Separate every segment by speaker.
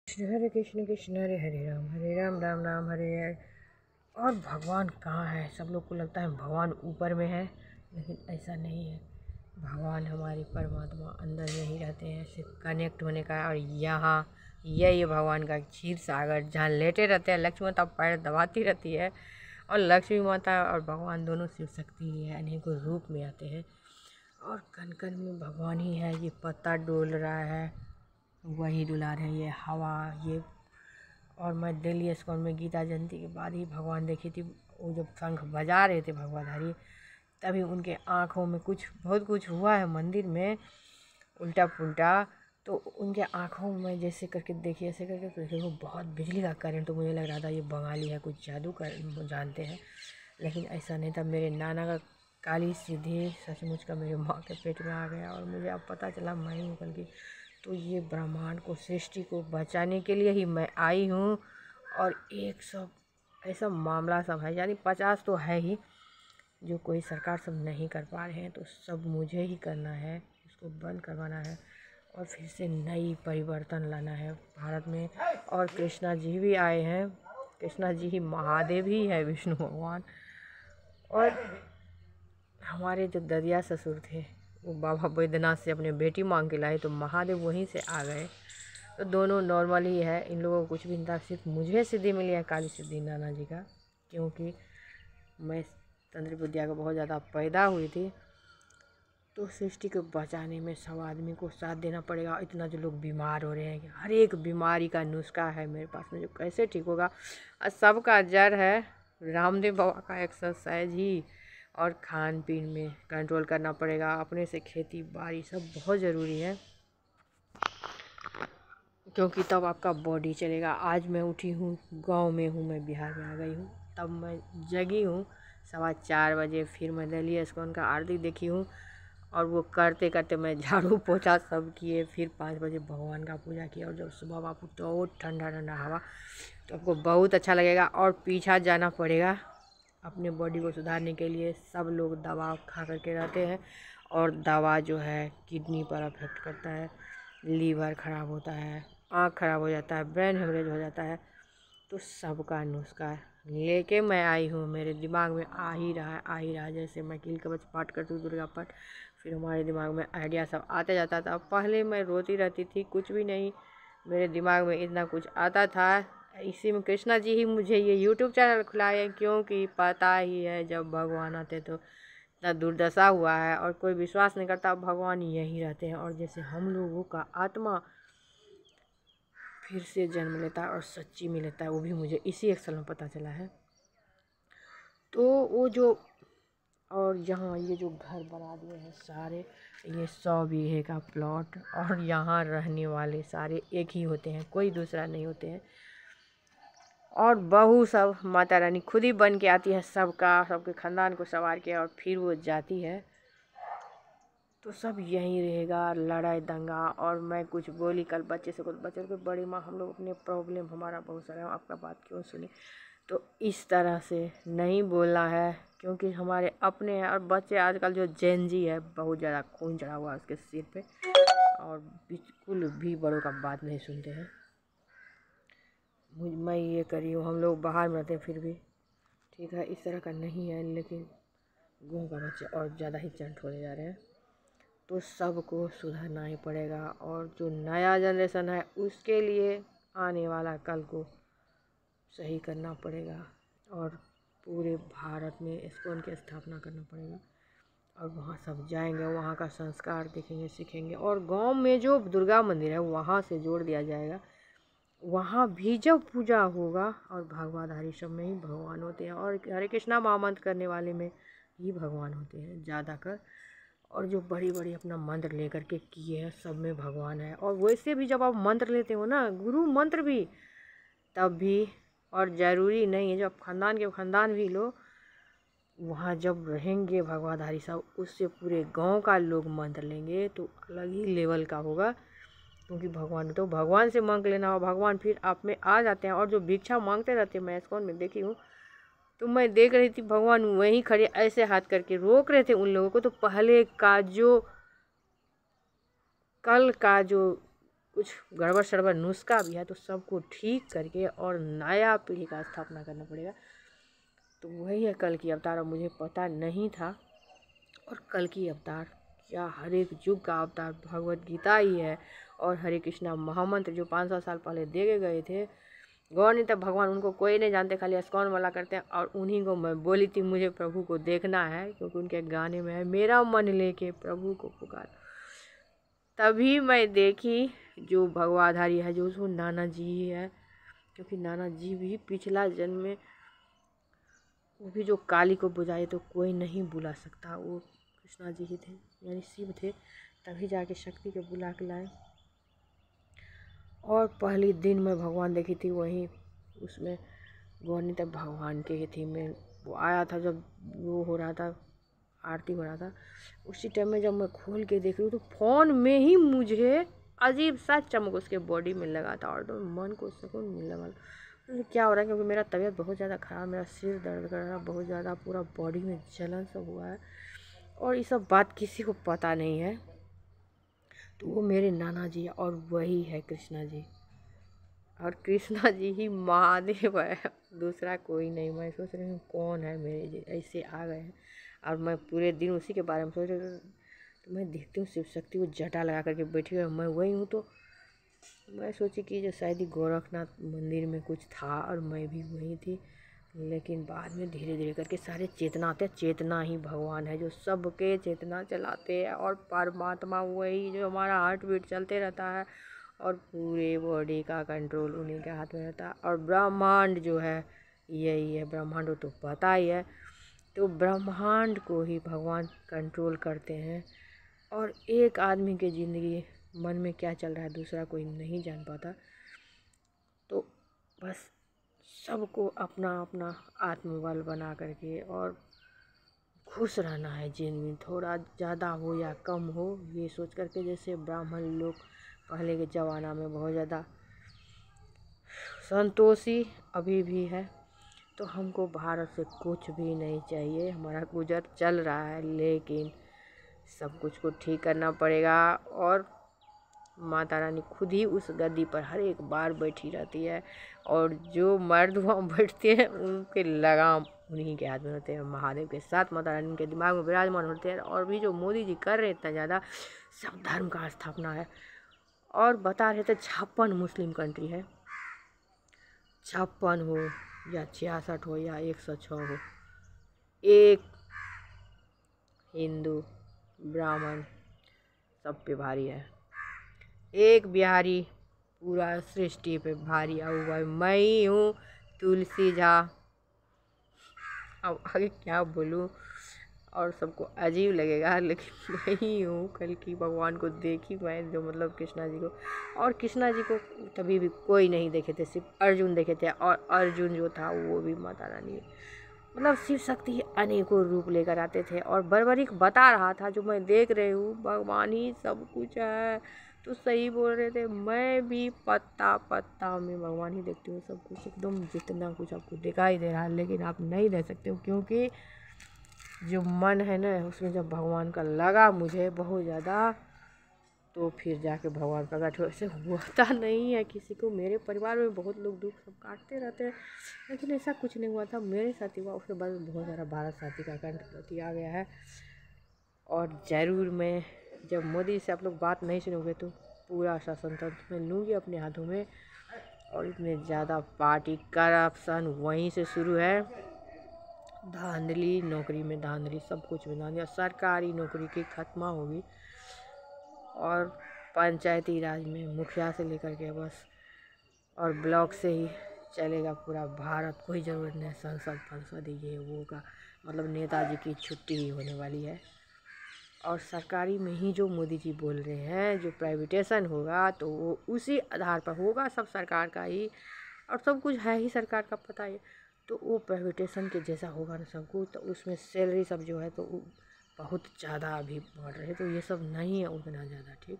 Speaker 1: कृष्ण कृष्ण हरे राम राम राम हरे हरे। और भगवान कहाँ है? सब लोग को लगता है भगवान ऊपर में है, लेकिन ऐसा नहीं है। भगवान हमारे परमात्मा अंदर में ही रहते हैं, सिर्फ कनेक्ट होने का। और यहाँ यही भगवान का क्षीर सागर, जहाँ लेटे रहते हैं। लक्ष्मी माता पैर दबाती रहती है, और लक्ष्मी माता और भगवान दोनों शिव शक्ति ही है, अनेकों रूप में आते हैं। और कण कण में भगवान ही है। ये पत्ता डोल रहा है, वही डुला रहे हैं, ये हवा, ये। और मैं दिल्ली इस्कॉन में गीता जयंती के बाद ही भगवान देखी थी। वो जब शंख बजा रहे थे भगवाधारी, तभी उनके आँखों में बहुत कुछ हुआ है मंदिर में, उल्टा पुल्टा। तो उनके आँखों में जैसे करके देखी, ऐसे करके देखिए, वो बहुत बिजली का करंट। तो मुझे लग रहा था ये बंगाली है, कुछ जादू कर जानते हैं, लेकिन ऐसा नहीं था। मेरे नाना का काली सीधी सचमुच का मेरे माँ के पेट में आ गया, और मुझे अब पता चला मैं ही निकल गई। तो ये ब्रह्मांड को, सृष्टि को बचाने के लिए ही मैं आई हूँ। और 100 ऐसा मामला सब है, यानी 50 तो है ही, जो कोई सरकार सब नहीं कर पा रहे हैं। तो सब मुझे ही करना है, इसको बंद करवाना है, और फिर से नई परिवर्तन लाना है भारत में। और कृष्णा जी भी आए हैं। कृष्णा जी ही महादेव ही है, विष्णु भगवान। और हमारे जो ददिया ससुर थे, वो बाबा बैद्यनाथ से अपने बेटी मांग के लाए, तो महादेव वहीं से आ गए। तो दोनों नॉर्मल ही है, इन लोगों को कुछ भी नहीं था। सिर्फ मुझे सिद्धि मिली है काली सिद्धि नाना जी का, क्योंकि मैं तंत्र विद्या को बहुत ज़्यादा पैदा हुई थी। तो सृष्टि को बचाने में सब आदमी को साथ देना पड़ेगा। इतना जो लोग बीमार हो रहे हैं, हर एक बीमारी का नुस्खा है मेरे पास में, जो कैसे ठीक होगा। और सबका जड़ है रामदेव बाबा का एक्सरसाइज ही, और खान पीन में कंट्रोल करना पड़ेगा। अपने से खेती बाड़ी सब बहुत ज़रूरी है, क्योंकि तब आपका बॉडी चलेगा। आज मैं उठी हूँ, गांव में हूँ, मैं बिहार में आ गई हूँ, तब मैं जगी हूँ 4:15 बजे। फिर मैं दिल्ली इस्कॉन का आरती देखी हूँ, और वो करते करते मैं झाड़ू पोछा सब किए। फिर 5 बजे भगवान का पूजा किया। और जब सुबह आप तो ठंडा ठंडा हवा, तो आपको बहुत अच्छा लगेगा। और पीछा जाना पड़ेगा अपने बॉडी को सुधारने के लिए। सब लोग दवा खा करके रहते हैं, और दवा जो है किडनी पर अफेक्ट करता है, लीवर ख़राब होता है, आँख ख़राब हो जाता है, ब्रेन हेमरेज हो जाता है। तो सबका नुस्खा लेके मैं आई हूँ। मेरे दिमाग में आ ही रहा है। जैसे मैं कील कवच पाठ करती हूँ, दुर्गा पाठ, फिर हमारे दिमाग में आइडिया सब आते जाता था। पहले मैं रोती रहती थी, कुछ भी नहीं मेरे दिमाग में इतना कुछ आता था। इसी में कृष्णा जी ही मुझे ये यूट्यूब चैनल खुलाए, क्योंकि पता ही है जब भगवान आते तो इतना दुर्दशा हुआ है, और कोई विश्वास नहीं करता। भगवान यहीं रहते हैं, और जैसे हम लोगों का आत्मा फिर से जन्म लेता है और सच्ची में लेता है, वो भी मुझे इसी एक साल में पता चला है। तो वो जो, और यहाँ ये जो घर बना दिए हैं सारे, ये 100 बीघे का प्लॉट, और यहाँ रहने वाले सारे एक ही होते हैं, कोई दूसरा नहीं होते हैं। और बहू सब माता रानी खुद ही बन के आती है, सबके खानदान को संवार के, और फिर वो जाती है। तो सब यहीं रहेगा, लड़ाई दंगा। और मैं कुछ बोली कल बच्चे से, कुछ बच्चे को, बड़ी माँ हम लोग अपने प्रॉब्लम, हमारा बहुत सारा, आपका बात क्यों सुने। तो इस तरह से नहीं बोलना है, क्योंकि हमारे अपने हैं। और बच्चे आजकल जो जेनजी है, बहुत ज़्यादा खून चढ़ा हुआ है उसके सिर पे, और बिल्कुल भी बड़ों का बात नहीं सुनते हैं। मैं ये करी हूँ, हम लोग बाहर में रहते हैं, फिर भी ठीक है, इस तरह का नहीं है। लेकिन गाँव का बच्चे और ज़्यादा ही चंट होने जा रहे हैं। तो सबको सुधरना ही पड़ेगा। और जो नया जनरेशन है, उसके लिए आने वाला कल को सही करना पड़ेगा, और पूरे भारत में इस्कॉन की स्थापना करना पड़ेगा। और वहाँ सब जाएंगे, वहाँ का संस्कार देखेंगे, सीखेंगे। और गांव में जो दुर्गा मंदिर है, वहाँ से जोड़ दिया जाएगा। वहाँ भी जब पूजा होगा, और भगवाधारी सब में ही भगवान होते हैं, और हरे कृष्णा महामंत्र करने वाले में ही भगवान होते हैं ज़्यादातर। और जो बड़ी बड़ी अपना मंत्र लेकर के किए हैं, सब में भगवान है। और वैसे भी जब आप मंत्र लेते हो ना, गुरु मंत्र भी, तब भी, और ज़रूरी नहीं है जब खानदान के खानदान भी लो, वहाँ जब रहेंगे भगवाधारी साहब, उससे पूरे गांव का लोग मंत्र लेंगे, तो अलग ही लेवल का होगा। क्योंकि भगवान, तो भगवान से मांग लेना, और भगवान फिर आप में आ जाते हैं। और जो भिक्षा मांगते रहते हैं, मैं इस्कॉन में देखी हूँ, तो मैं देख रही थी भगवान वहीं खड़े ऐसे हाथ करके रोक रहे थे उन लोगों को। तो पहले का जो, कल का जो कुछ गड़बड़ सड़बड़ नुस्खा भी है तो सबको ठीक करके और नया पीढ़ी का स्थापना करना पड़ेगा। तो वही है कल की अवतार। और मुझे पता नहीं था, और कल की अवतार क्या हर एक युग का अवतार भगवत गीता ही है। और हरे कृष्णा महामंत्र जो 500 साल पहले दे गए थे, गौर तक भगवान उनको कोई नहीं जानते, खाली अस्कॉन वाला करते हैं। और उन्हीं को मैं बोली थी मुझे प्रभु को देखना है, क्योंकि उनके गाने में है मेरा मन लेके प्रभु को पुकार। तभी मैं देखी जो भगवाधारी है, जो उसको नाना जी ही है, क्योंकि नाना जी भी पिछला जन्म में वो भी जो काली को बुझाए तो कोई नहीं बुला सकता, वो कृष्णा जी ही थे, यानी शिव थे। तभी जाके शक्ति के बुला के लाए। और पहली दिन मैं भगवान देखी थी वहीं, उसमें गौरनी तक भगवान के ही थी में वो आया था। जब वो हो रहा था, आरती हो रहा था, उसी टाइम में जब मैं खोल के देख रही हूँ तो फ़ोन में ही मुझे अजीब सा चमक उसके बॉडी में लगा था। और तो मन को सुकून मिलने वाला क्या हो रहा है, क्योंकि मेरा तबीयत बहुत ज़्यादा ख़राब, मेरा सिर दर्द कर रहा है बहुत ज़्यादा, पूरा बॉडी में जलन सब हुआ है। और ये सब बात किसी को पता नहीं है। तो वो मेरे नाना जी है और वही है कृष्णा जी। और कृष्णा जी ही महादेव है, दूसरा कोई नहीं। मैं सोच रही हूँ कौन है मेरे जी ऐसे आ गए हैं। और मैं पूरे दिन उसी के बारे में सोच रही हूँ। तो मैं देखती हूँ शिव शक्ति वो जटा लगा करके बैठी हुई है, मैं वही हूँ। तो मैं सोची कि जो शायद ही गोरखनाथ मंदिर में कुछ था और मैं भी वही थी। लेकिन बाद में धीरे धीरे करके सारे चेतना आते हैं। चेतना ही भगवान है जो सबके चेतना चलाते हैं। और परमात्मा वही जो हमारा हार्ट बीट चलते रहता है और पूरे बॉडी का कंट्रोल उन्हीं के हाथ में रहता है। और ब्रह्मांड जो है यही है, ब्रह्मांड तो पता ही है। तो ब्रह्मांड को ही भगवान कंट्रोल करते हैं। और एक आदमी की ज़िंदगी मन में क्या चल रहा है दूसरा कोई नहीं जान पाता। तो बस सबको अपना अपना आत्मबल बना करके और खुश रहना है जिंदगी, थोड़ा ज़्यादा हो या कम हो ये सोच करके। जैसे ब्राह्मण लोग पहले के ज़माना में बहुत ज़्यादा संतोषी अभी भी है। तो हमको भारत से कुछ भी नहीं चाहिए, हमारा गुजर चल रहा है, लेकिन सब कुछ को ठीक करना पड़ेगा। और माता रानी खुद ही उस गद्दी पर हर एक बार बैठी रहती है। और जो मर्द वहाँ बैठते हैं उनके लगाम उन्हीं के हाथ में होते हैं। महादेव के साथ माता रानी उनके दिमाग में विराजमान होते हैं। और भी जो मोदी जी कर रहे इतना ज़्यादा, सब धर्म का स्थापना है। और बता रहे थे 56 मुस्लिम कंट्री है, 56 हो या 66 हो या 106 हो, एक हिंदू ब्राह्मण सब पे भारी है। एक बिहारी पूरा सृष्टि पे भारी हुआ है। मैं ही हूँ तुलसी झा। अब आगे क्या बोलूँ, और सबको अजीब लगेगा, लेकिन मैं ही हूँ कल की भगवान को देखी मैं, जो मतलब कृष्णा जी को। और कृष्णा जी को तभी भी कोई नहीं देखे थे, सिर्फ अर्जुन देखे थे। और अर्जुन जो था वो भी माता रानी, मतलब शिव शक्ति अनेकों रूप लेकर आते थे। और बर्बरीक बता रहा था जो मैं देख रही हूँ, भगवान ही सब कुछ है। तो सही बोल रहे थे, मैं भी पत्ता पत्ता में भगवान ही देखती हूँ सब कुछ, एकदम जितना कुछ आपको दिखाई दे रहा है। लेकिन आप नहीं देख सकते हो, क्योंकि जो मन है ना उसमें जब भगवान का लगा मुझे बहुत ज़्यादा, तो फिर जाके भगवान प्रकट हो। ऐसे होता नहीं है किसी को। मेरे परिवार में बहुत लोग दुख सब काटते रहते हैं, लेकिन ऐसा कुछ नहीं हुआ था, मेरे साथ ही हुआ। उसके बाद बहुत सारा भारत साथी का कंट्रोल आ गया है। और ज़रूर मैं जब मोदी से आप लोग बात नहीं सुनोगे तो पूरा शासन तंत्र में लूँगी अपने हाथों में। और इतने ज़्यादा पार्टी करप्शन वहीं से शुरू है, धांधली, नौकरी में धांधली, सब कुछ में धांधली। सरकारी नौकरी की खत्म होगी। और पंचायती राज में मुखिया से लेकर के बस और ब्लॉक से ही चलेगा पूरा भारत। कोई ज़रूरत नहीं संसद ये वो का, मतलब नेताजी की छुट्टी ही होने वाली है। और सरकारी में ही जो मोदी जी बोल रहे हैं, जो प्राइवेटेशन होगा तो वो उसी आधार पर होगा, सब सरकार का ही। और सब कुछ है ही सरकार का, पता है। तो वो प्राइवेटेशन के जैसा होगा ना सब कुछ। तो उसमें सैलरी सब जो है तो बहुत ज़्यादा अभी बढ़ रहे, तो ये सब नहीं है उतना ज़्यादा ठीक।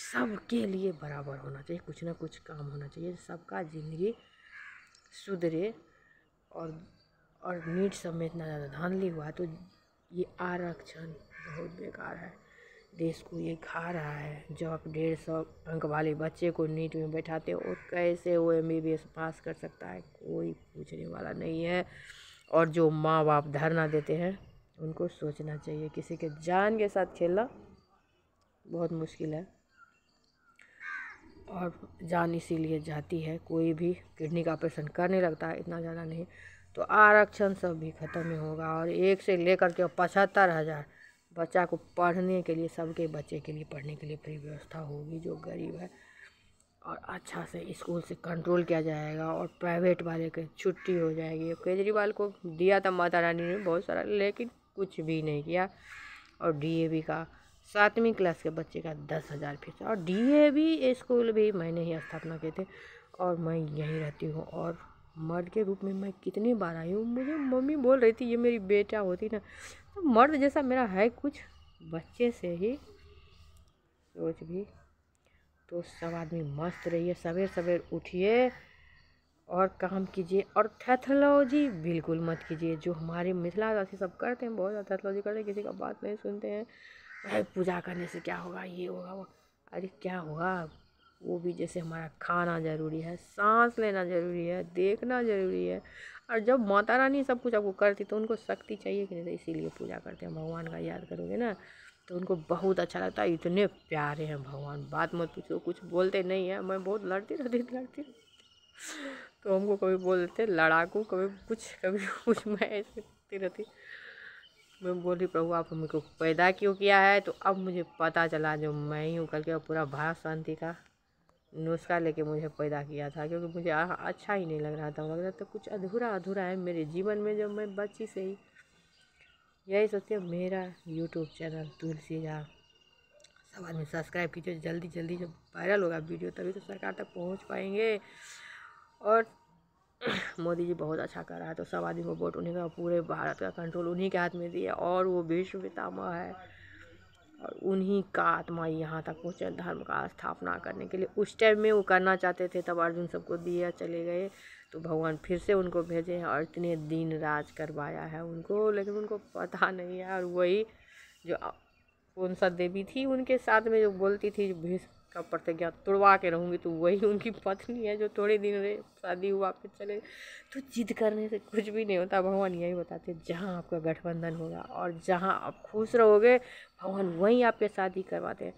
Speaker 1: सबके लिए बराबर होना चाहिए, कुछ ना कुछ काम होना चाहिए, सबका ज़िंदगी सुधरे। और नीट सब में इतना ज़्यादा धांधली हुआ तो ये आरक्षण बहुत बेकार है। देश को ये खा रहा है। जब आप 150 अंक वाले बच्चे को नीट में बैठाते हो और कैसे वो MBBS पास कर सकता है, कोई पूछने वाला नहीं है। और जो माँ बाप धरना देते हैं उनको सोचना चाहिए, किसी के जान के साथ खेलना बहुत मुश्किल है। और जान इसीलिए जाती है, कोई भी किडनी का ऑपरेशन करने लगता है, इतना ज़्यादा नहीं तो आरक्षण सब भी ख़त्म ही होगा। और 1 से लेकर के 75,000 बच्चा को पढ़ने के लिए, सबके बच्चे के लिए पढ़ने के लिए फ्री व्यवस्था होगी जो गरीब है। और अच्छा से स्कूल से कंट्रोल किया जाएगा और प्राइवेट वाले की छुट्टी हो जाएगी। केजरीवाल को दिया था माता रानी ने बहुत सारा, लेकिन कुछ भी नहीं किया। और DAV का 7वीं क्लास के बच्चे का 10,000 फीस। और DAV स्कूल भी मैंने ही स्थापना किए थे और मैं यहीं रहती हूँ। और मर्द के रूप में मैं कितनी बार आई हूँ, मुझे मम्मी बोल रही थी ये मेरी बेटा होती ना, तो मर्द जैसा मेरा है कुछ बच्चे से ही सोच भी। तो सब आदमी मस्त रहिए, सवेर सवेर उठिए और काम कीजिए। और पैथोलॉजी बिल्कुल मत कीजिए, जो हमारे मिथिलावासी सब करते हैं, बहुत ज़्यादा पैथोलॉजी करते हैं, किसी का बात नहीं सुनते हैं। भाई पूजा करने से क्या होगा, ये होगा वो, अरे क्या होगा, वो भी जैसे हमारा खाना ज़रूरी है, सांस लेना ज़रूरी है, देखना ज़रूरी है। और जब माता रानी सब कुछ आपको करती तो उनको शक्ति चाहिए कि नहीं, तो इसीलिए पूजा करते हैं। भगवान का याद करोगे ना तो उनको बहुत अच्छा लगता है, इतने प्यारे हैं भगवान, बात मत पूछो, कुछ बोलते नहीं हैं। मैं बहुत लड़ती रहती तो हमको कभी बोल देते लड़ाकू, कभी कुछ मैं ऐसे करती रहती। मैं बोली प्रभु आप हमको पैदा क्यों किया है, तो अब मुझे पता चला जो मैं ही हूँ करके। पूरा भारत शांति का नुस्खा लेके मुझे पैदा किया था, क्योंकि मुझे अच्छा ही नहीं लग रहा था, लग रहा था कुछ अधूरा अधूरा है मेरे जीवन में। जब मैं बच्ची से ही यही सोचती हूँ, मेरा यूट्यूब चैनल तुलसी झा, सब आदमी सब्सक्राइब कीजिए जल्दी जल्दी। जब वायरल होगा वीडियो तभी तो सरकार तक पहुँच पाएंगे। और मोदी जी बहुत अच्छा कर रहा है, तो सब आदमी को वोट उन्हीं का, पूरे भारत का कंट्रोल उन्हीं के हाथ में दिया। और वो विश्व पितामह है और उन्हीं का आत्मा यहाँ तक पहुँचे धर्म का स्थापना करने के लिए। उस टाइम में वो करना चाहते थे, तब अर्जुन सबको दिया चले गए, तो भगवान फिर से उनको भेजे हैं और इतने दिन राज करवाया है उनको, लेकिन उनको पता नहीं है। और वही जो कौन सा देवी थी उनके साथ में जो बोलती थी भीष्म का प्रतिज्ञा तोड़वा के रहूँगी, तो वही उनकी पत्नी है जो थोड़े दिन रहे, शादी हुआ फिर चले। तो जिद करने से कुछ भी नहीं होता। भगवान यही बताते, जहाँ आपका गठबंधन होगा और जहाँ आप खुश रहोगे भगवान वहीं आपके शादी करवाते हैं।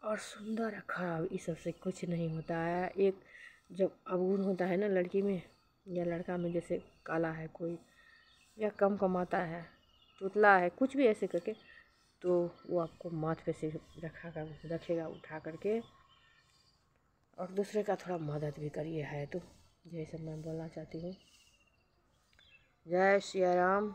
Speaker 1: और सुंदर खराब इस सबसे कुछ नहीं होता है। एक जब अवगुण होता है ना लड़की में या लड़का में, जैसे काला है कोई या कम कमाता है, टुटला है, कुछ भी ऐसे करके, तो वो आपको माथ पे से रखेगा उठा करके। और दूसरे का थोड़ा मदद भी करिए, है तो जैसे मैं बोलना चाहती हूँ। जय श्री राम।